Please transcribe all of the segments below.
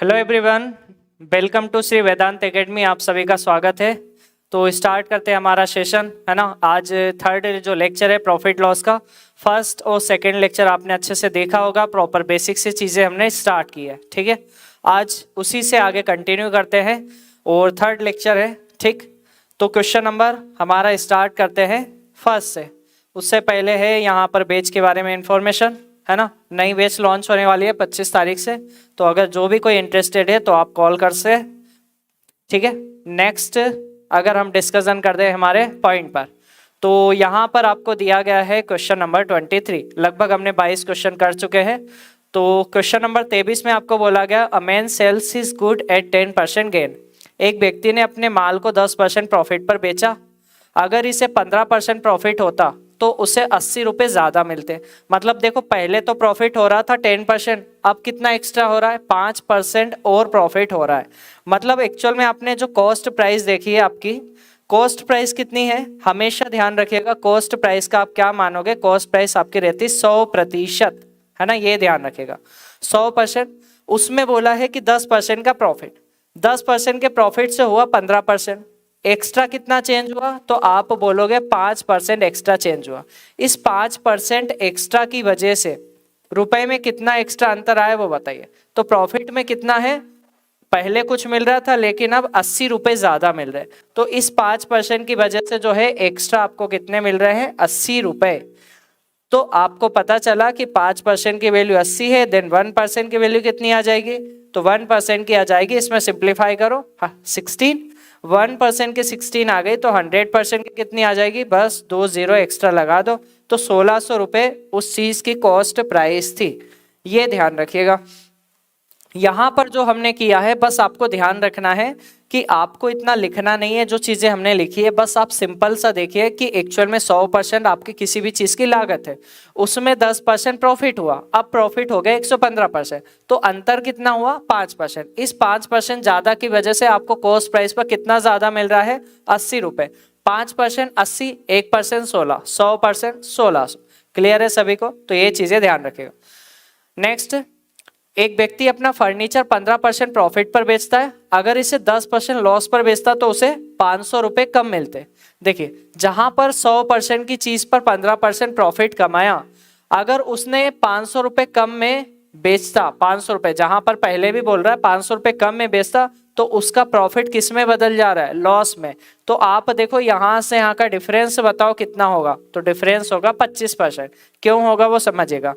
Hello everyone, welcome to Shri Vedant academy. आप सभी का स्वागत है। तो स्टार्ट करते हैं हमारा सेशन, है ना। आज थर्ड जो लेक्चर है प्रॉफिट लॉस का, फर्स्ट और सेकंड लेक्चर आपने अच्छे से देखा होगा। प्रॉपर बेसिक से चीज़ें हमने स्टार्ट की है, ठीक है। आज उसी से आगे कंटिन्यू करते हैं और थर्ड लेक्चर है, ठीक। तो क्वेश्चन नंबर हमारा स्टार्ट करते हैं फर्स्ट से। उससे पहले है यहाँ पर बैच के बारे में इंफॉर्मेशन, है ना। नई बैच लॉन्च होने वाली है 25 तारीख से। तो अगर जो भी कोई इंटरेस्टेड है तो आप कॉल कर से, ठीक है। नेक्स्ट अगर हम डिस्कशन करते हैं हमारे पॉइंट पर, तो यहाँ पर आपको दिया गया है क्वेश्चन नंबर 23। लगभग हमने 22 क्वेश्चन कर चुके हैं। तो क्वेश्चन नंबर 23 में आपको बोला गया a man sales his good at 10% gain. एक व्यक्ति ने अपने माल को 10% प्रॉफिट पर बेचा। अगर इसे 15% प्रॉफिट होता तो उसे 80 रुपये ज़्यादा मिलते। मतलब देखो, पहले तो प्रॉफिट हो रहा था 10%, अब कितना एक्स्ट्रा हो रहा है, 5% और प्रॉफिट हो रहा है। मतलब एक्चुअल में आपने जो कॉस्ट प्राइस देखी है, आपकी कॉस्ट प्राइस कितनी है, हमेशा ध्यान रखिएगा। कॉस्ट प्राइस का आप क्या मानोगे, कॉस्ट प्राइस आपकी रहती 100%, है ना। ये ध्यान रखिएगा 100%। उसमें बोला है कि 10% का प्रॉफिट, 10% के प्रॉफिट से हुआ 15%। एक्स्ट्रा कितना चेंज हुआ, तो आप बोलोगे 5% एक्स्ट्रा चेंज हुआ। इस 5% एक्स्ट्रा की वजह से रुपए में कितना एक्स्ट्रा अंतर आया वो बताइए। तो प्रॉफिट में कितना है, पहले कुछ मिल रहा था लेकिन अब 80 रुपये ज्यादा मिल रहे। तो इस 5% की वजह से जो है एक्स्ट्रा आपको कितने मिल रहे हैं, 80 रुपये। तो आपको पता चला कि 5% की वैल्यू 80 है, देन 1% की वैल्यू कितनी आ जाएगी, तो 1% की आ जाएगी। इसमें सिंप्लीफाई करो, 16, 1% के 16 आ गई, तो 100% की कितनी आ जाएगी, बस 2 जीरो एक्स्ट्रा लगा दो। तो 1600 रुपये उस चीज की कॉस्ट प्राइस थी। ये ध्यान रखिएगा। यहाँ पर जो हमने किया है, बस आपको ध्यान रखना है कि आपको इतना लिखना नहीं है। जो चीजें हमने लिखी है बस आप सिंपल सा देखिए कि एक्चुअल में 100% आपकी किसी भी चीज की लागत है, उसमें 10% प्रॉफिट हुआ, अब प्रॉफिट हो गया 115%। तो अंतर कितना हुआ, 5%। इस 5% ज्यादा की वजह से आपको कॉस्ट प्राइस पर कितना ज्यादा मिल रहा है, 80 रुपये। 5% 80, 1% 16, 100% 1600। क्लियर है सभी को, तो ये चीजें ध्यान रखिएगा। नेक्स्ट, एक व्यक्ति अपना फर्नीचर 15% प्रॉफिट पर बेचता है। अगर इसे 10% लॉस पर बेचता तो उसे 500 रुपये कम मिलते। देखिए, जहां पर 100% की चीज पर 15% प्रॉफिट कमाया, अगर उसने 500 रुपये कम में बेचता, 500 रुपये जहां पर पहले भी बोल रहा है 500 रुपये कम में बेचता, तो उसका प्रॉफिट किस में बदल जा रहा है, लॉस में। तो आप देखो यहां से यहां का डिफरेंस बताओ कितना होगा, तो डिफरेंस होगा 25%। क्यों होगा वो समझिएगा।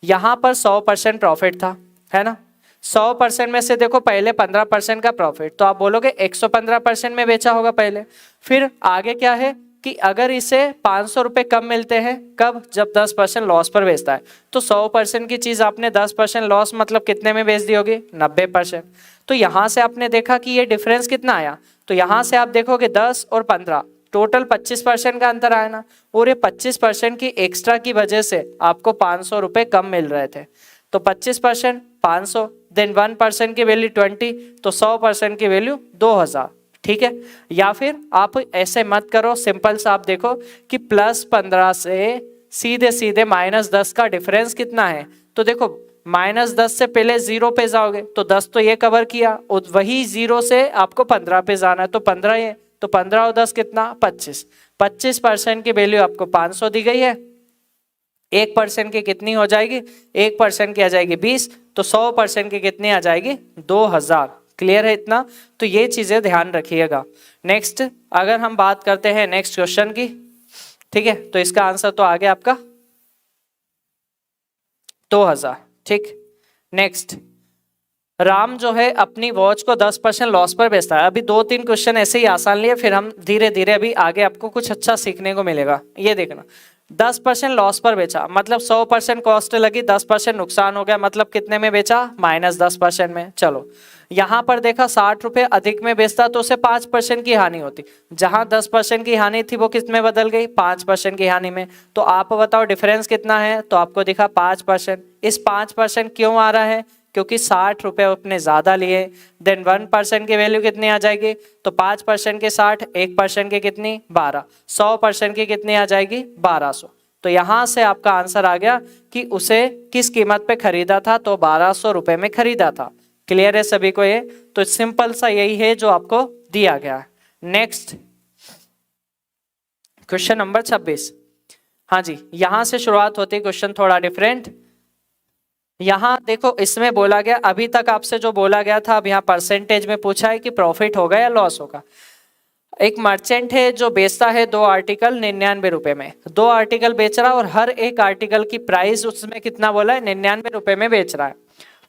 यहां पर 100% प्रॉफिट था, है ना। 100% में से देखो पहले 15% का प्रॉफिट, तो आप बोलोगे 115% में बेचा होगा पहले। फिर आगे क्या है कि अगर इसे 500 रुपये कम मिलते हैं, कब, जब 10% लॉस पर बेचता है। तो 100% की चीज आपने 10% लॉस मतलब कितने में बेच दी होगी, 90%। तो यहां से आपने देखा कि ये डिफरेंस कितना आया, तो यहां से आप देखोगे 10 और 15, टोटल 25% का अंतर आया ना। और ये 25% की एक्स्ट्रा की वजह से आपको 500 रुपये कम मिल रहे थे। तो 25% 500, देन 1% की वैल्यू 20, तो 100% की वैल्यू 2000, ठीक है। या फिर आप ऐसे मत करो, सिंपल सा आप देखो कि +15 से सीधे सीधे -10 का डिफरेंस कितना है। तो देखो -10 से पहले 0 पे जाओगे तो 10 तो ये कवर किया, और वही 0 से आपको 15 पे जाना है, तो 15 ये, तो 15 और 10 कितना, 25। 25% की वैल्यू आपको 500 दी गई है। 1% की कितनी हो जाएगी, 1% की आ जाएगी 20, तो 100% की कितनी आ जाएगी, 2000। क्लियर है इतना, तो ये चीजें ध्यान रखिएगा। नेक्स्ट अगर हम बात करते हैं नेक्स्ट क्वेश्चन की, ठीक है, तो इसका आंसर तो आ गया आपका 2000, ठीक। नेक्स्ट, राम जो है अपनी वॉच को 10% लॉस पर बेचता है। अभी 2-3 क्वेश्चन ऐसे ही आसान लिए, फिर हम धीरे धीरे अभी आगे आपको कुछ अच्छा सीखने को मिलेगा। ये देखना, 10% लॉस पर बेचा मतलब 100% कॉस्ट लगी, 10% नुकसान हो गया, मतलब कितने में बेचा, -10% में। चलो यहाँ पर देखा 60 रुपये अधिक में बेचता तो उसे 5% की हानि होती। जहां 10% की हानि थी वो किस में बदल गई, 5% की हानि में। तो आप बताओ डिफरेंस कितना है, तो आपको दिखा 5%। इस 5% क्यों आ रहा है, क्योंकि 60 रुपये अपने ज्यादा लिए। देन 1% की वैल्यू कितनी आ जाएगी, तो 5% के 60, 1% की कितनी, 12, 100% की कितनी आ जाएगी, 1200। तो यहां से आपका आंसर आ गया कि उसे किस कीमत पे खरीदा था, तो 1200 रुपये में खरीदा था। क्लियर है सभी को ये? तो सिंपल सा यही है जो आपको दिया गया है। Next question number 26। हाँ जी, यहां से शुरुआत होती है, क्वेश्चन थोड़ा डिफरेंट। यहां देखो इसमें बोला गया, अभी तक आपसे जो बोला गया था अब यहाँ परसेंटेज में पूछा है कि प्रॉफिट होगा या लॉस होगा। एक मर्चेंट है जो बेचता है 2 आर्टिकल 99 रुपए में, 2 आर्टिकल बेच रहा है और हर एक आर्टिकल की प्राइस उसमें कितना बोला है, 99 रुपए में बेच रहा है।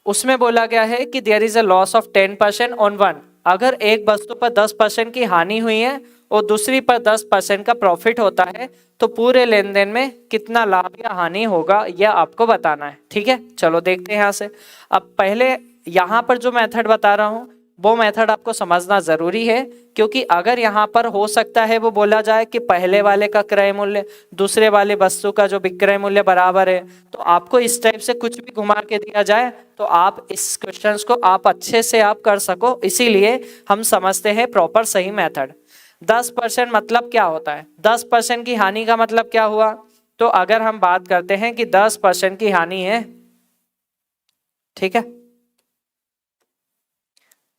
उसमें बोला गया है कि there is a loss of 10% on one. अगर एक वस्तु पर 10% की हानि हुई है और दूसरी पर 10% का प्रॉफिट होता है तो पूरे लेन देन में कितना लाभ या हानि होगा यह आपको बताना है। ठीक है, चलो देखते हैं यहाँ से। अब पहले यहाँ पर जो मेथड बता रहा हूँ वो मेथड आपको समझना जरूरी है, क्योंकि अगर यहाँ पर हो सकता है वो बोला जाए कि पहले वाले का क्रय मूल्य दूसरे वाले वस्तु का जो विक्रय मूल्य बराबर है, तो आपको इस टाइप से कुछ भी घुमा के दिया जाए तो आप इस क्वेश्चंस को आप अच्छे से आप कर सको, इसीलिए हम समझते हैं प्रॉपर सही मेथड। 10% मतलब क्या होता है, 10% की हानि का मतलब क्या हुआ? तो अगर हम बात करते हैं कि 10% की हानि है, ठीक है,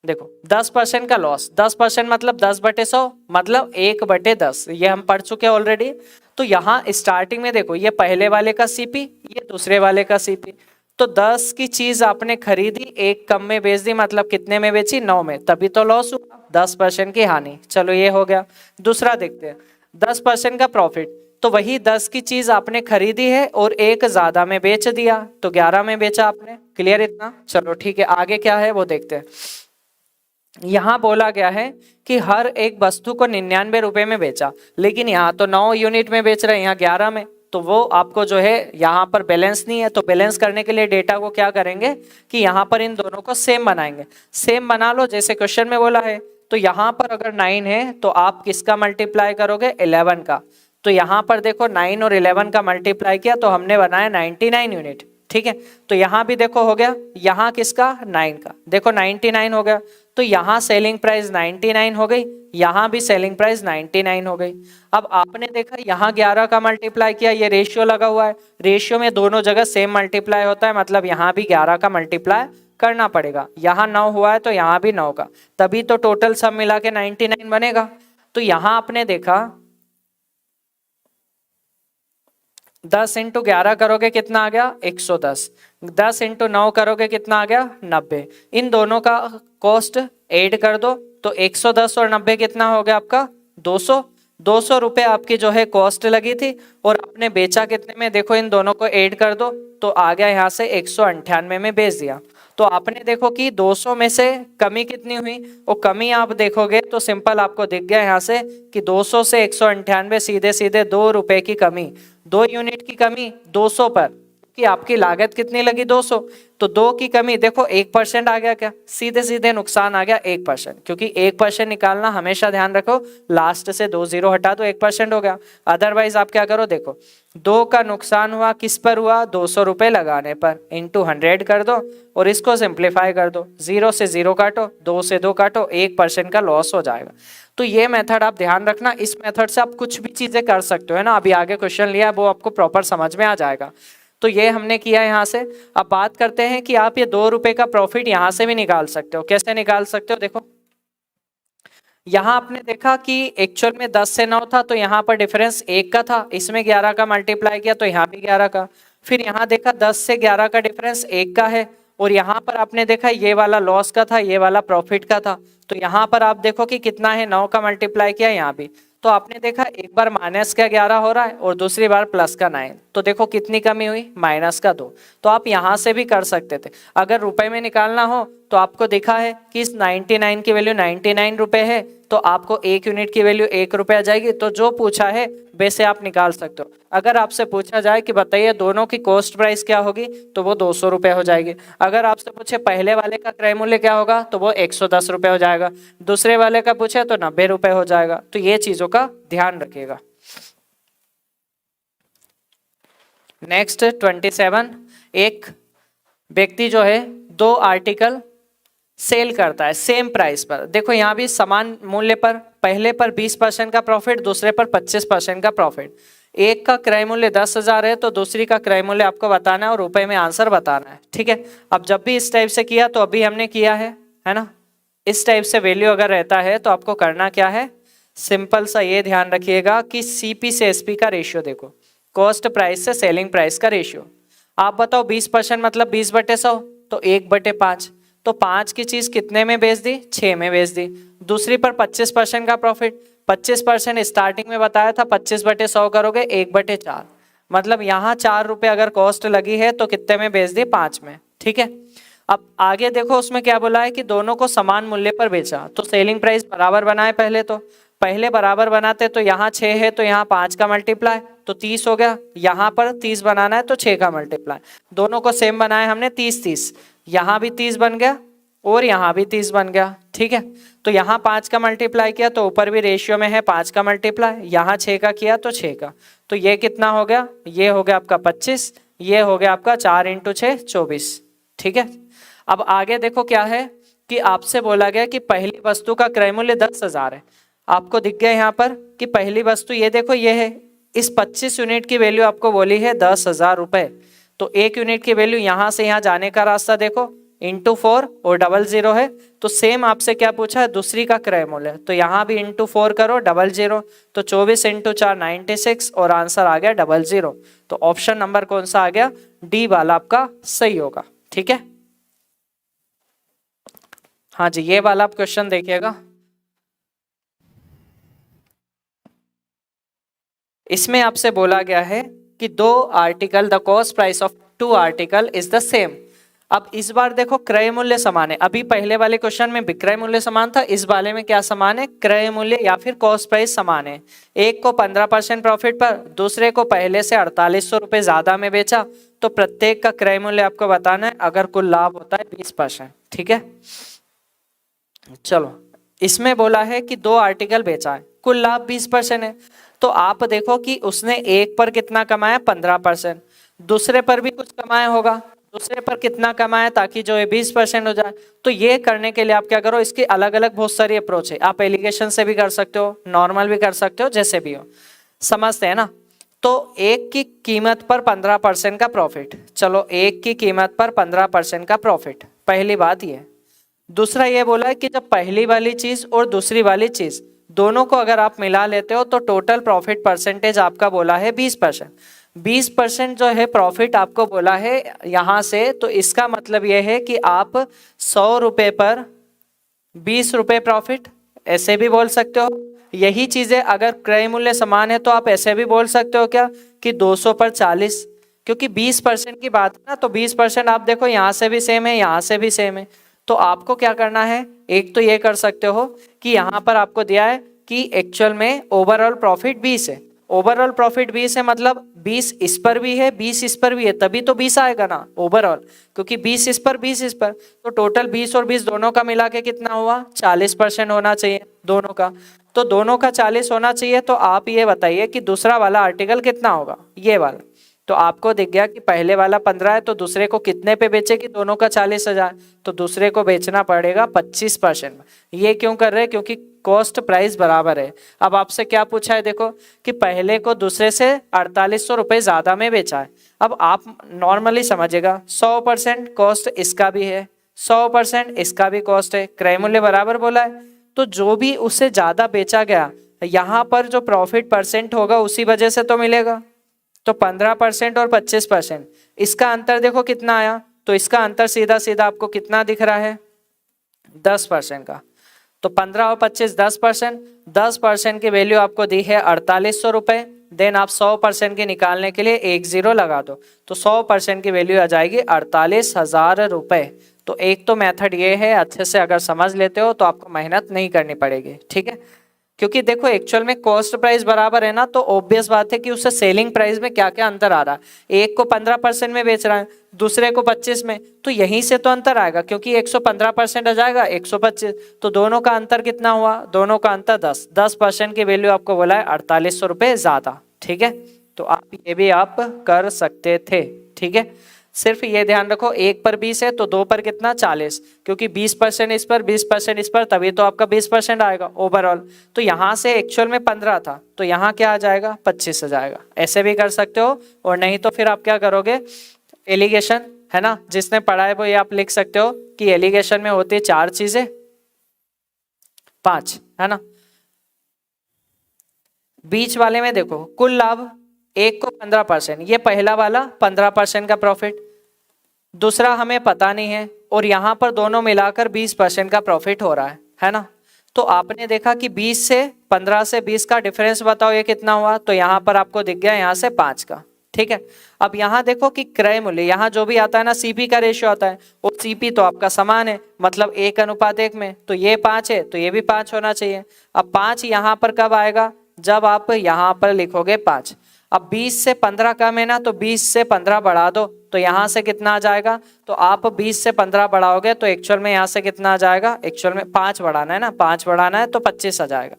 देखो 10% का लॉस, 10% मतलब 10/100 मतलब 1/10, ये हम पढ़ चुके हैं ऑलरेडी। तो यहाँ स्टार्टिंग में देखो ये पहले वाले का सीपी, ये दूसरे वाले का सीपी। तो 10 की चीज आपने खरीदी, एक कम में बेच दी, मतलब कितने में बेची, 9 में, तभी तो लॉस हुआ, 10% की हानि। चलो ये हो गया। दूसरा देखते हैं, 10% का प्रॉफिट। तो वही 10 की चीज आपने खरीदी है और एक ज्यादा में बेच दिया, तो 11 में बेचा आपने। क्लियर इतना? चलो ठीक है, आगे क्या है वो देखते हैं। यहां बोला गया है कि हर एक वस्तु को 99 रुपए में बेचा, लेकिन यहाँ तो 9 यूनिट में बेच रहे हैं, यहाँ 11 में, तो वो आपको जो है यहाँ पर बैलेंस नहीं है। तो बैलेंस करने के लिए डेटा को क्या करेंगे कि यहाँ पर इन दोनों को सेम बनाएंगे। सेम बना लो जैसे क्वेश्चन में बोला है। तो यहाँ पर अगर 9 है तो आप किसका मल्टीप्लाई करोगे, 11 का। तो यहाँ पर देखो 9 और 11 का मल्टीप्लाई किया तो हमने बनाया 99 यूनिट। ठीक है, तो यहाँ भी देखो हो गया, यहाँ किसका, 9 का, देखो 99 हो गया। तो यहाँ सेलिंग प्राइस 99 हो गई, यहाँ भी सेलिंग प्राइस 99 हो गई। अब आपने देखा यहाँ 11 का मल्टीप्लाई किया, ये रेशियो लगा हुआ है, रेशियो में दोनों जगह सेम मल्टीप्लाई होता है, मतलब यहाँ भी 11 का मल्टीप्लाई करना पड़ेगा। यहाँ 9 हुआ है तो यहाँ भी 9 का, तभी तो टोटल सब मिला के 99 बनेगा। तो यहाँ आपने देखा 10 इंटू 11 करोगे कितना आ गया, 110। 10 इंटू 9 करोगे कितना आ गया, 90। इन दोनों का कॉस्ट ऐड कर दो तो 110 और 90 कितना हो गया आपका, 200। 200 रुपए आपकी जो है कॉस्ट लगी थी और आपने बेचा कितने में, देखो इन दोनों को ऐड कर दो तो आ गया यहाँ से 198 में बेच दिया। तो आपने देखो कि 200 में से कमी कितनी हुई, वो कमी आप देखोगे तो सिंपल आपको दिख गया यहाँ से कि 200 से 198 सीधे सीधे 2 रुपए की कमी, 2 यूनिट की कमी 200 पर, कि आपकी लागत कितनी लगी, 200। तो 2 की कमी देखो 1% आ गया, क्या सीधे सीधे नुकसान आ गया 1%, क्योंकि 1% निकालना हमेशा ध्यान रखो, लास्ट से 2 जीरो हटा दो 1% हो गया। अदरवाइज आप क्या करो, देखो 2 का नुकसान हुआ किस पर हुआ, 200 रुपए लगाने पर, इंटू 100 कर दो और इसको सिंप्लीफाई कर दो, 0 से 0 काटो, 2 से 2 काटो, 1% का लॉस हो जाएगा। तो ये मेथड आप ध्यान रखना, इस मेथड से आप कुछ भी चीजें कर सकते हो, है ना। अभी आगे क्वेश्चन लिया है वो आपको प्रॉपर समझ में आ जाएगा। तो ये हमने किया यहाँ से। अब बात करते हैं कि आप ये 2 रुपए का प्रॉफिट यहाँ से भी निकाल सकते हो। कैसे निकाल सकते हो, देखो यहाँ आपने देखा कि एक्चुअल में 10 से 9 था तो यहाँ पर डिफरेंस 1 का था, इसमें 11 का मल्टीप्लाई किया तो यहाँ भी 11 का। फिर यहाँ देखा 10 से 11 का डिफरेंस 1 का है और यहाँ पर आपने देखा ये वाला लॉस का था, ये वाला प्रॉफिट का था। तो यहाँ पर आप देखो कि कितना है, 9 का मल्टीप्लाई किया यहाँ भी, तो आपने देखा एक बार माइनस का 11 हो रहा है और दूसरी बार प्लस का 9, तो देखो कितनी कमी हुई, माइनस का 2। तो आप यहाँ से भी कर सकते थे। अगर रुपए में निकालना हो तो आपको दिखा है कि इस 99 की वैल्यू 99 रुपए है, तो आपको 1 यूनिट की वैल्यू 1 रुपया जाएगी। तो जो पूछा है वैसे आप निकाल सकते हो। अगर आपसे पूछा जाए कि बताइए दोनों की कॉस्ट प्राइस क्या होगी, तो वो 200 रुपये हो जाएगी। अगर आपसे पूछे पहले वाले का क्रय मूल्य क्या होगा, तो वो 110 रुपये हो जाएगा। दूसरे वाले का पूछे तो 90 रुपये हो जाएगा। तो ये चीजों का ध्यान रखिएगा। नेक्स्ट 27, एक व्यक्ति जो है 2 आर्टिकल सेल करता है सेम प्राइस पर। देखो यहाँ भी समान मूल्य पर, पहले पर 20% का प्रॉफिट, दूसरे पर 25% का प्रॉफिट। एक का क्रय मूल्य 10,000 है तो दूसरी का क्रय मूल्य आपको बताना है और रुपए में आंसर बताना है, ठीक है। अब जब भी इस टाइप से किया तो अभी हमने किया है ना। इस टाइप से वैल्यू अगर रहता है तो आपको करना क्या है, सिंपल सा ये ध्यान रखिएगा कि सीपी से एसपी का रेशियो देखो, कॉस्ट प्राइस से सेलिंग प्राइस का रेशियो। आप बताओ 20% मतलब 20/100 तो 1/5, तो 5 की चीज कितने में बेच दी, 6 में बेच दी। दूसरी पर 25% का प्रॉफिट, 25% स्टार्टिंग में बताया था, 25/100 करोगे 1/4, मतलब यहाँ 4 रुपए अगर कॉस्ट लगी है तो कितने में बेच दी, 5 में, ठीक है। अब आगे देखो उसमें क्या बोला है कि दोनों को समान मूल्य पर बेचा, तो सेलिंग प्राइस बराबर बनाए पहले बराबर बनाते तो यहाँ 6 है तो यहाँ 5 का मल्टीप्लाई तो 30 हो गया, यहाँ पर 30 बनाना है तो 6 का मल्टीप्लाई, दोनों को सेम बनाए हमने 30, यहाँ भी 30 बन गया और यहाँ भी 30 बन गया, ठीक है। तो यहाँ 5 का मल्टीप्लाई किया तो ऊपर भी रेशियो में है 5 का मल्टीप्लाई, यहाँ 6 का किया तो 6 का, तो ये कितना हो गया, ये हो गया आपका 25, ये हो गया आपका 4 × 6 24, ठीक है। अब आगे देखो क्या है कि आपसे बोला गया कि पहली वस्तु का क्रय मूल्य 10,000 है। आपको दिख गया यहाँ पर कि पहली वस्तु ये देखो ये है, इस 25 यूनिट की वैल्यू आपको बोली है 10,000 रुपए, तो 1 यूनिट की वैल्यू यहाँ से यहाँ जाने का रास्ता देखो ×4 और 00 है, तो सेम आपसे क्या पूछा है, दूसरी का क्रय मूल्य, तो यहाँ भी ×4 करो 00, तो 24 × 4 96 और आंसर आ गया 00। तो ऑप्शन नंबर कौन सा आ गया, डी वाला आपका सही होगा, ठीक है। हाँ जी, ये वाला आप क्वेश्चन देखिएगा, इसमें आपसे बोला गया है कि 2 article, the cost price of 2 article is the same. अब इस बार देखो क्रय मूल्य समान है, अभी पहले वाले क्वेश्चन में विक्रय मूल्य समान था, इस वाले में क्या समान है, क्रय मूल्य या फिर कॉस्ट प्राइस समान है। एक को 15% प्रॉफिट पर, दूसरे को पहले से 4800 रुपए ज्यादा में बेचा, तो प्रत्येक का क्रय मूल्य आपको बताना है अगर कुल लाभ होता है 20%, ठीक है। चलो, इसमें बोला है कि 2 आर्टिकल बेचा है, कुल लाभ 20% है, तो आप देखो कि उसने एक पर कितना कमाया 15%, दूसरे पर भी कुछ कमाया होगा, दूसरे पर कितना कमाया ताकि जो है 20% हो जाए। तो ये करने के लिए आप क्या करो, इसकी अलग अलग बहुत सारी अप्रोच है, आप एलिगेशन से भी कर सकते हो, नॉर्मल भी कर सकते हो, जैसे भी हो, समझते हैं ना। तो एक की कीमत पर 15% का प्रॉफिट, चलो एक की कीमत पर 15% का प्रॉफिट, पहली बात ये। दूसरा ये बोला है कि जब पहली वाली चीज और दूसरी वाली चीज दोनों को अगर आप मिला लेते हो तो टोटल प्रॉफिट परसेंटेज आपका बोला है 20%। 20% जो है प्रॉफिट आपको बोला है यहाँ से, तो इसका मतलब ये है कि आप 100 रुपए पर 20 रुपए प्रॉफिट, ऐसे भी बोल सकते हो। यही चीजें अगर क्रय मूल्य समान है तो आप ऐसे भी बोल सकते हो क्या कि 200 पर 40, क्योंकि 20% की बात है ना, तो 20% आप देखो यहाँ से भी सेम है, यहाँ से भी सेम है। तो आपको क्या करना है, एक तो ये कर सकते हो कि यहाँ पर आपको दिया है कि एक्चुअल में ओवरऑल प्रॉफिट 20 है, ओवरऑल प्रॉफिट 20 है मतलब 20 इस पर भी है 20 इस पर भी है, तभी तो 20 आएगा ना ओवरऑल, क्योंकि 20 इस पर 20 इस पर, तो टोटल 20 और 20 दोनों का मिला के कितना हुआ 40% होना चाहिए दोनों का, तो दोनों का 40 होना चाहिए। तो आप ये बताइए कि दूसरा वाला आर्टिकल कितना होगा, ये वाला। तो आपको दिख गया कि पहले वाला 15 है तो दूसरे को कितने पे बेचेगी, दोनों का 40,000, तो दूसरे को बेचना पड़ेगा 25%। ये क्यों कर रहे हैं, क्योंकि कॉस्ट प्राइस बराबर है। अब आपसे क्या पूछा है देखो कि पहले को दूसरे से 4800 रुपये ज्यादा में बेचा है। अब आप नॉर्मली समझिएगा 100% कॉस्ट इसका भी है, 100% इसका भी कॉस्ट है, क्रय मूल्य बराबर बोला है, तो जो भी उससे ज्यादा बेचा गया यहाँ पर जो प्रॉफिट परसेंट होगा उसी वजह से तो मिलेगा। तो 15% और 25%, इसका अंतर देखो कितना आया, तो इसका अंतर सीधा सीधा आपको कितना दिख रहा है 10% का। तो 15 और 25 10%, 10% की वैल्यू आपको दी है 4800 रुपए, देन आप 100% की निकालने के लिए 1 0 लगा दो, तो 100% की वैल्यू आ जाएगी 48,000 रुपए। तो एक तो मेथड ये है, अच्छे से अगर समझ लेते हो तो आपको मेहनत नहीं करनी पड़ेगी, ठीक है। क्योंकि देखो एक्चुअल में कॉस्ट प्राइस बराबर है ना, तो ऑब्वियस बात है कि उससे सेलिंग प्राइस में क्या क्या अंतर आ रहा है, एक को 15% में बेच रहा है दूसरे को 25 में, तो यहीं से तो अंतर आएगा, क्योंकि 115% आ जाएगा 125, तो दोनों का अंतर कितना हुआ, दोनों का अंतर 10% की वैल्यू आपको बोला है 4800 रुपये ज्यादा, ठीक है। तो आप ये भी आप कर सकते थे, ठीक है। सिर्फ ये ध्यान रखो, 1 पर 20 है तो 2 पर कितना 40, क्योंकि 20% इस पर 20% इस पर, तभी तो आपका 20% आएगा ओवरऑल। तो यहाँ से एक्चुअल में 15 था तो यहाँ क्या आ जाएगा 25 आ जाएगा। ऐसे भी कर सकते हो, और नहीं तो फिर आप क्या करोगे, एलिगेशन है ना, जिसने पढ़ा है वो ये आप लिख सकते हो कि एलिगेशन में होती है 4 चीजें 5, है ना। बीच वाले में देखो कुल लाभ, एक को 15%, ये पहला वाला 15% का प्रॉफिट, दूसरा हमें पता नहीं है, और यहाँ पर दोनों मिलाकर 20% का प्रॉफिट हो रहा है ना। तो आपने देखा कि 20 से 15 से 20 का डिफरेंस बताओ ये कितना हुआ, तो यहाँ पर आपको दिख गया यहाँ से 5 का, ठीक है। अब यहाँ देखो कि क्रय मूल्य, यहाँ जो भी आता है ना सीपी का रेशियो आता है, वो सीपी तो आपका समान है, मतलब 1:1 में, तो ये 5 है तो ये भी 5 होना चाहिए। अब 5 यहाँ पर कब आएगा, जब आप यहाँ पर लिखोगे 5। अब 20 से 15 कम है ना, तो 20 से 15 बढ़ा दो, तो यहाँ से कितना आ जाएगा, तो आप 20 से 15 बढ़ाओगे तो एक्चुअल में यहाँ से कितना आ जाएगा, एक्चुअल में 5 बढ़ाना है ना, 5 बढ़ाना है तो 25 आ जाएगा।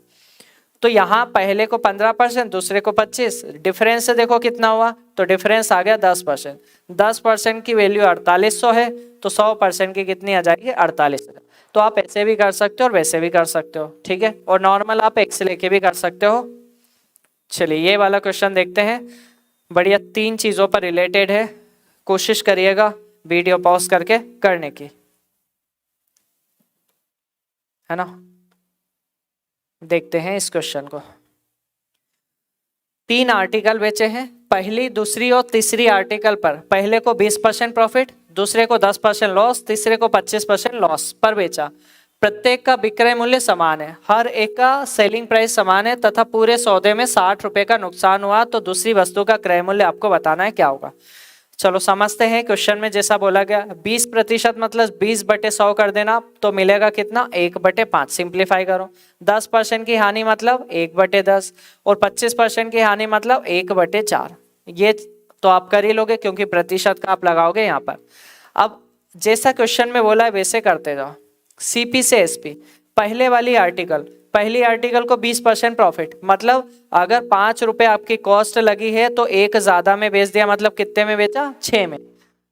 तो यहाँ पहले को 15%, दूसरे को 25, डिफरेंस से देखो कितना हुआ, तो डिफरेंस आ गया 10%। 10% की वैल्यू 4800 है, तो 100% की कितनी आ जाएगी 48,000। तो आप ऐसे भी कर सकते हो और वैसे भी कर सकते हो, ठीक है। और नॉर्मल आप एक्स लेके भी कर सकते हो। चलिए ये वाला क्वेश्चन देखते हैं, बढ़िया 3 चीज़ों पर रिलेटेड है, कोशिश करिएगा वीडियो पॉज करके करने की, है ना। देखते हैं इस क्वेश्चन को। 3 आर्टिकल बेचे हैं, पहली दूसरी और तीसरी आर्टिकल पर पहले को 20% प्रॉफिट, दूसरे को 10% लॉस, तीसरे को 25% लॉस पर बेचा। प्रत्येक का विक्रय मूल्य समान है, हर एक का सेलिंग प्राइस समान है तथा पूरे सौदे में 60 रुपए का नुकसान हुआ, तो दूसरी वस्तु का क्रय मूल्य आपको बताना है क्या होगा। चलो समझते हैं। क्वेश्चन में जैसा बोला गया 20% मतलब 20/100 कर देना, तो मिलेगा कितना 1/5। सिंप्लीफाई करो। 10% की हानि मतलब 1/10, और 25% की हानि मतलब 1/4। ये तो आप कर ही लोगे क्योंकि प्रतिशत का आप लगाओगे यहाँ पर। अब जैसा क्वेश्चन में बोला है वैसे करते जाओ। सीपी से एसपी, पहले वाली आर्टिकल, पहली आर्टिकल को 20% प्रॉफिट, मतलब अगर 5 रुपए आपकी कॉस्ट लगी है तो 1 ज्यादा में बेच दिया, मतलब कितने में बेचा 6 में।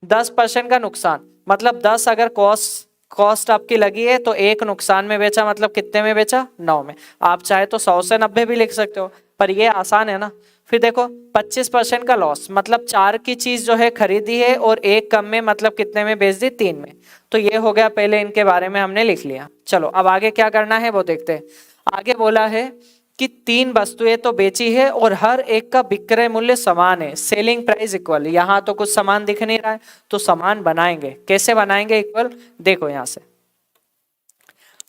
10% का नुकसान, मतलब 10 अगर कॉस्ट आपकी लगी है तो 1 नुकसान में बेचा, मतलब कितने में बेचा 9 में। आप चाहे तो 100 से 90 भी लिख सकते हो, पर ये आसान है ना। फिर देखो 25% का लॉस, मतलब 4 की चीज जो है खरीदी है और 1 कम में, मतलब कितने में बेच दी 3 में। तो ये हो गया, पहले इनके बारे में हमने लिख लिया। चलो अब आगे क्या करना है वो देखते हैं। आगे बोला है कि 3 वस्तुएं तो बेची है और हर एक का विक्रय मूल्य समान है, सेलिंग प्राइस इक्वल। यहाँ तो कुछ समान दिख नहीं रहा है, तो समान बनाएंगे। कैसे बनाएंगे इक्वल, देखो यहाँ से,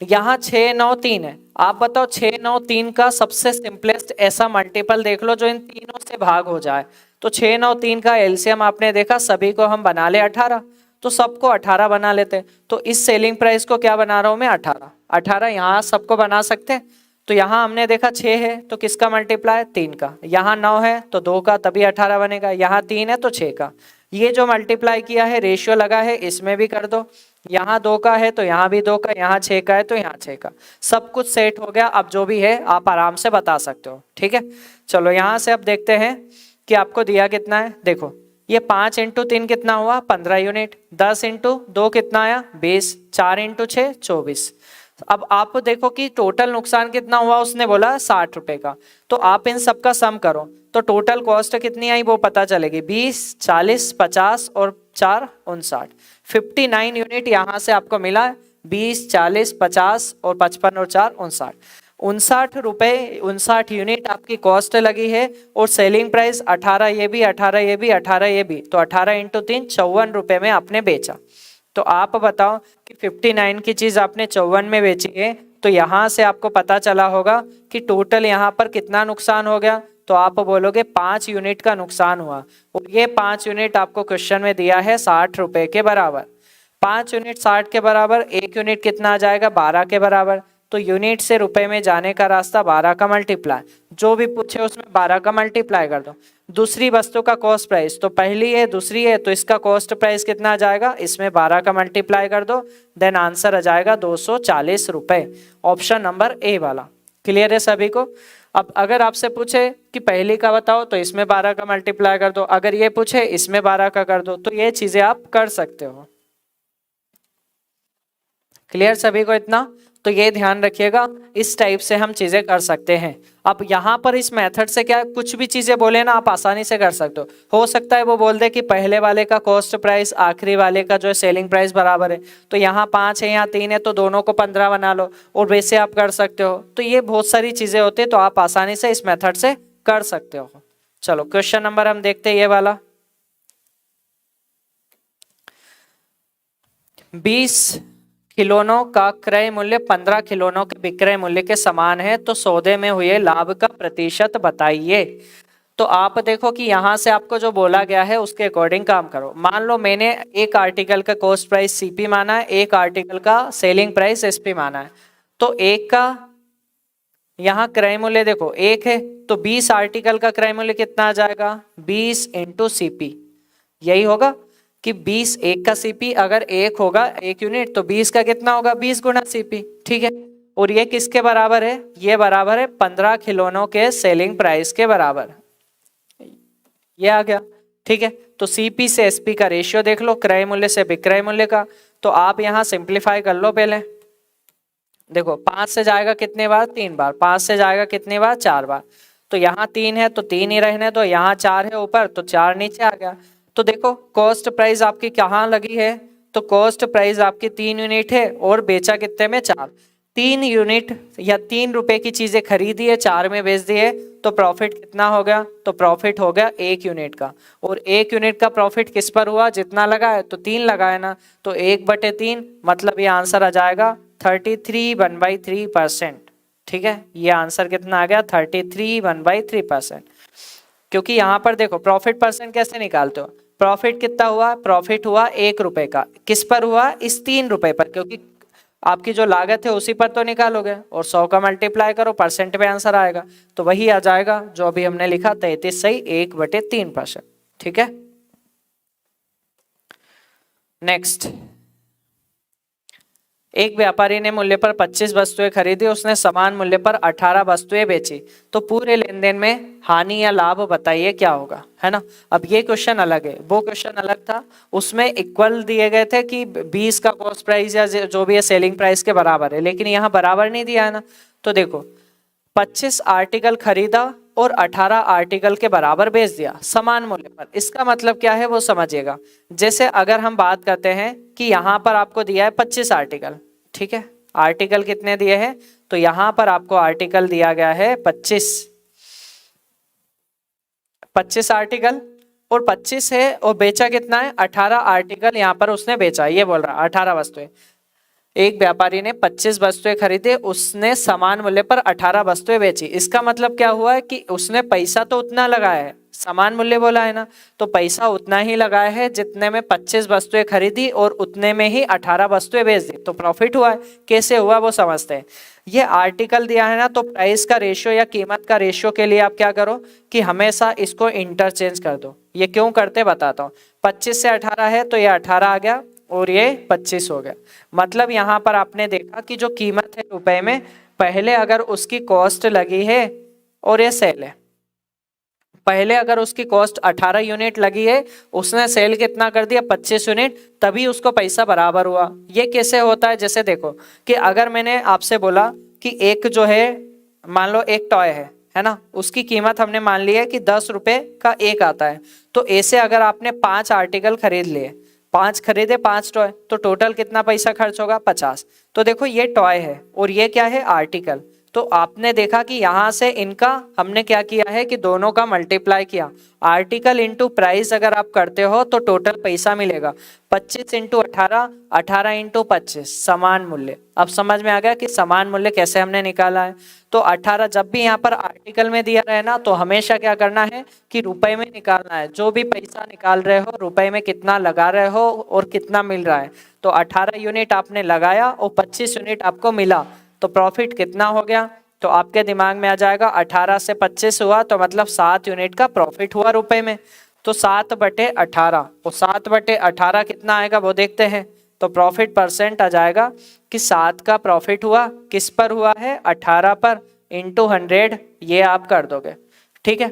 यहाँ 6 9 3 है। आप बताओ 6 9 3 का सबसे सिंपलेस्ट ऐसा मल्टीपल देख लो जो इन तीनों से भाग हो जाए। तो 6 9 3 का एलसीएम आपने देखा, सभी को हम बना ले 18, तो सबको 18 बना लेते। तो इस सेलिंग प्राइस को क्या बना रहा हूं मैं 18 यहाँ सबको बना सकते हैं। तो यहाँ हमने देखा 6 है तो किसका मल्टीप्लाई 3 का, यहाँ 9 है तो 2 का, तभी 18 बनेगा। यहाँ 3 है तो 6 का। ये जो मल्टीप्लाई किया है रेशियो लगा है इसमें भी कर दो। यहाँ 2 का है तो यहाँ भी 2 का, यहाँ 6 का है तो यहाँ 6 का। सब कुछ सेट हो गया। अब जो भी है आप आराम से बता सकते हो, ठीक है। चलो यहाँ से अब देखते हैं कि आपको दिया कितना है। देखो ये 5 × 3 कितना हुआ 15 यूनिट, 10 × 2 कितना आया 20, 4 × 6 24। अब आप देखो कि टोटल नुकसान कितना हुआ, उसने बोला 60 रुपए का। तो आप इन सब का सम करो तो टोटल कॉस्ट कितनी आई वो पता चलेगी। 20 40 50 और 4 59, 59 यूनिट यहाँ से आपको मिला। 20 40 50 और 55 और 4 59, 59 रुपए 59 यूनिट आपकी कॉस्ट लगी है, और सेलिंग प्राइस 18 ये भी 18 ये भी 18 ये भी, तो 18 × 3 54 रुपए में आपने बेचा। तो आप बताओ कि 59 की चीज आपने 54 में बेची है, तो यहाँ से आपको पता चला होगा कि टोटल यहाँ पर कितना नुकसान हो गया। तो आप बोलोगे 5 यूनिट का नुकसान हुआ, और ये 5 यूनिट आपको क्वेश्चन में दिया है 60 रुपए के बराबर। 5 यूनिट 60 के बराबर, 1 यूनिट कितना आ जाएगा 12 के बराबर। तो यूनिट से रुपए में जाने का रास्ता 12 का मल्टीप्लाई, जो भी पूछे उसमें 12 का मल्टीप्लाई कर दो। दूसरी वस्तु का कॉस्ट प्राइस, तो पहली है दूसरी है तो इसका कॉस्ट प्राइस कितना आ जाएगा, इसमें 12 का मल्टीप्लाई कर दो, देन आंसर आ जाएगा 240 रुपए। ऑप्शन नंबर ए वाला। क्लियर है सभी को। अब अगर आपसे पूछे कि पहली का बताओ तो इसमें 12 का मल्टीप्लाई कर दो, अगर ये पूछे इसमें 12 का कर दो, तो ये चीजें आप कर सकते हो। क्लियर सभी को इतना? तो ये ध्यान रखिएगा, इस टाइप से हम चीजें कर सकते हैं। अब यहाँ पर इस मेथड से क्या कुछ भी चीजें बोले ना आप आसानी से कर सकते हो सकता है वो बोल दे कि पहले वाले का कॉस्ट प्राइस आखिरी वाले का जो है सेलिंग प्राइस बराबर है, तो यहाँ 5 है यहाँ 3 है तो दोनों को 15 बना लो, और वैसे आप कर सकते हो। तो ये बहुत सारी चीजें होती है, तो आप आसानी से इस मेथड से कर सकते हो। चलो क्वेश्चन नंबर हम देखते हैं ये वाला। 20 खिलौनों का क्रय मूल्य 15 खिलौनों के विक्रय मूल्य के समान है, तो सौदे में हुए लाभ का प्रतिशत बताइए। तो आप देखो कि यहाँ से आपको जो बोला गया है उसके अकॉर्डिंग काम करो। मान लो मैंने एक आर्टिकल का कॉस्ट प्राइस सीपी माना है, एक आर्टिकल का सेलिंग प्राइस एसपी माना है, तो एक का यहाँ क्रय मूल्य देखो एक है, तो 20 आर्टिकल का क्रय मूल्य कितना आ जाएगा, 20 इंटू सीपी। यही होगा कि 20 एक का सीपी अगर एक होगा 1 यूनिट, तो 20 का कितना होगा, 20 गुना सीपी। ठीक है, और ये किसके बराबर है, ये बराबर है 15 खिलौनों के सेलिंग प्राइस के बराबर, ये आ गया। ठीक है, तो सीपी से एसपी का रेशियो देख लो, क्रय मूल्य से विक्रय मूल्य का। तो आप यहाँ सिंप्लीफाई कर लो पहले। देखो 5 से जाएगा कितने बार, 3 बार, 5 से जाएगा कितने बार, 4 बार। तो यहाँ 3 है तो 3 ही रहने दो, यहाँ 4 है ऊपर तो 4 नीचे आ गया। तो देखो कॉस्ट प्राइस आपकी कहाँ लगी है, तो कॉस्ट प्राइस आपकी 3 यूनिट है और बेचा कितने में, 4। 3 यूनिट या 3 रुपए की चीजें खरीदी है, 4 में बेच दी है, तो प्रॉफिट कितना हो गया, तो प्रॉफिट हो गया 1 यूनिट का। और 1 यूनिट का प्रॉफिट किस पर हुआ, जितना लगा है, तो 3 लगाए ना, तो 1/3, मतलब ये आंसर आ जाएगा 33 1/3%। ठीक है, ये आंसर कितना आ गया, 33 1/3%। क्योंकि यहाँ पर देखो प्रॉफिट परसेंट कैसे निकालते हो, प्रॉफिट कितना हुआ, प्रॉफिट हुआ 1 रुपए का, किस पर हुआ, इस 3 रुपए पर, क्योंकि आपकी जो लागत है उसी पर तो निकालोगे, और 100 का मल्टीप्लाई करो, परसेंट पे आंसर आएगा, तो वही आ जाएगा जो अभी हमने लिखा 33 सही 1/3%। ठीक है, नेक्स्ट। एक व्यापारी ने मूल्य पर 25 वस्तुएं खरीदी, उसने समान मूल्य पर 18 वस्तुएं बेची, तो पूरे लेन देन में हानि या लाभ बताइए क्या होगा, है ना। अब ये क्वेश्चन अलग है, वो क्वेश्चन अलग था, उसमें इक्वल दिए गए थे कि 20 का कॉस्ट प्राइस या जो भी है सेलिंग प्राइस के बराबर है, लेकिन यहाँ बराबर नहीं दिया है ना। तो देखो 25 आर्टिकल खरीदा और 18 आर्टिकल के बराबर बेच दिया समान मूल्य पर, इसका मतलब क्या है वो समझिएगा। जैसे अगर हम बात करते हैं कि यहाँ पर आपको दिया है 25 आर्टिकल, ठीक है, आर्टिकल कितने दिए हैं, तो यहाँ पर आपको आर्टिकल दिया गया है 25 आर्टिकल, और 25 है और बेचा कितना है, 18 आर्टिकल यहाँ पर उसने बेचा, ये बोल रहा 18 वस्तुएं। एक व्यापारी ने 25 वस्तुएं खरीदे, उसने समान मूल्य पर 18 वस्तुएं बेची, इसका मतलब क्या हुआ है कि उसने पैसा तो उतना लगाया है, समान मूल्य बोला है ना, तो पैसा उतना ही लगाया है जितने में 25 वस्तुएं खरीदी और उतने में ही 18 वस्तुएं बेच दी, तो प्रॉफिट हुआ है। कैसे हुआ वो समझते हैं। ये आर्टिकल दिया है ना, तो प्राइस का रेशियो या कीमत का रेशियो के लिए आप क्या करो कि हमेशा इसको इंटरचेंज कर दो। ये क्यों करते बताता हूँ। 25 से 18 है तो ये 18 आ गया और ये 25 हो गया। मतलब यहाँ पर आपने देखा कि जो कीमत है रुपए में, पहले अगर उसकी कॉस्ट लगी है और ये सेल है, पहले अगर उसकी कॉस्ट 18 यूनिट लगी है, उसने सेल कितना कर दिया 25 यूनिट, तभी उसको पैसा बराबर हुआ। ये कैसे होता है, जैसे देखो कि अगर मैंने आपसे बोला कि एक जो है मान लो एक टॉय है ना, उसकी कीमत हमने मान ली है कि 10 रुपए का एक आता है, तो ऐसे अगर आपने 5 आर्टिकल खरीद लिए, 5 खरीदे 5 टॉय, तो टोटल कितना पैसा खर्च होगा 50। तो देखो ये टॉय है और ये क्या है आर्टिकल, तो आपने देखा कि यहाँ से इनका हमने क्या किया है कि दोनों का मल्टीप्लाई किया, आर्टिकल इंटू प्राइस अगर आप करते हो तो टोटल पैसा मिलेगा 25 इंटू 18, 18 इंटू 25 समान मूल्य। अब समझ में आ गया कि समान मूल्य कैसे हमने निकाला है। तो 18 जब भी यहाँ पर आर्टिकल में दिया रहे ना, तो हमेशा क्या करना है कि रुपए में निकालना है, जो भी पैसा निकाल रहे हो रुपए में कितना लगा रहे हो और कितना मिल रहा है। तो 18 यूनिट आपने लगाया और 25 यूनिट आपको मिला, तो प्रॉफिट कितना हो गया, तो आपके दिमाग में आ जाएगा 18 से 25 हुआ तो मतलब 7 यूनिट का प्रॉफिट हुआ रुपए में। तो 7/18, और 7/18 कितना आएगा वो देखते हैं। तो प्रॉफिट परसेंट आ जाएगा कि 7 का प्रॉफिट हुआ, किस पर हुआ है 18 पर, इंटू 100 ये आप कर दोगे, ठीक है,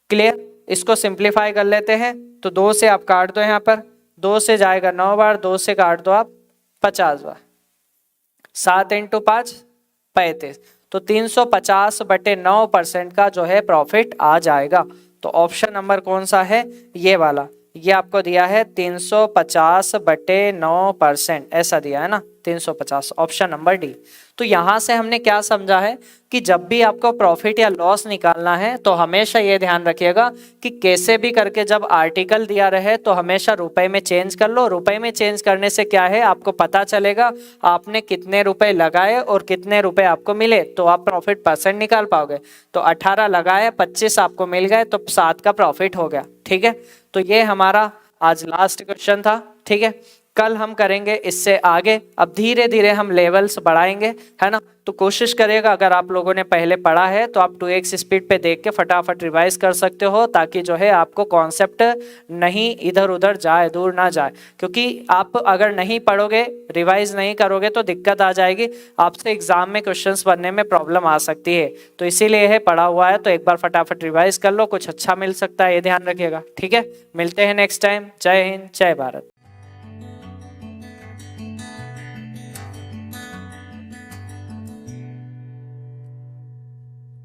क्लियर। इसको सिंप्लीफाई कर लेते हैं, तो 2 से आप काट दो, यहाँ पर 2 से जाएगा 9 बार, 2 से काट दो आप 50 बार, 7 इंटू 5 35, तो 350/9% का जो है प्रॉफिट आ जाएगा। तो ऑप्शन नंबर कौन सा है, ये वाला, ये आपको दिया है 350/9%, ऐसा दिया है ना 350, ऑप्शन नंबर डी। तो यहाँ से हमने क्या समझा है कि जब भी आपको प्रॉफिट या लॉस निकालना है तो हमेशा ये ध्यान रखिएगा कि कैसे भी करके जब आर्टिकल दिया रहे तो हमेशा रुपए में चेंज कर लो। रुपए में चेंज करने से क्या है, आपको पता चलेगा आपने कितने रुपए लगाए और कितने रुपए आपको मिले, तो आप प्रॉफिट परसेंट निकाल पाओगे। तो 18 लगाए, 25 आपको मिल गए, तो 7 का प्रॉफिट हो गया, ठीक है। तो ये हमारा आज लास्ट क्वेश्चन था, ठीक है। कल हम करेंगे इससे आगे, अब धीरे धीरे हम लेवल्स बढ़ाएंगे, है ना। तो कोशिश करिएगा, अगर आप लोगों ने पहले पढ़ा है तो आप 2x स्पीड पे देख के फटाफट रिवाइज कर सकते हो, ताकि जो है आपको कॉन्सेप्ट नहीं इधर उधर जाए, दूर ना जाए। क्योंकि आप अगर नहीं पढ़ोगे, रिवाइज नहीं करोगे तो दिक्कत आ जाएगी, आपसे एग्जाम में क्वेश्चंस बनने में प्रॉब्लम आ सकती है। तो इसीलिए है पढ़ा हुआ है तो एक बार फटाफट रिवाइज कर लो, कुछ अच्छा मिल सकता है, ये ध्यान रखिएगा, ठीक है। मिलते हैं नेक्स्ट टाइम। जय हिंद, जय भारत।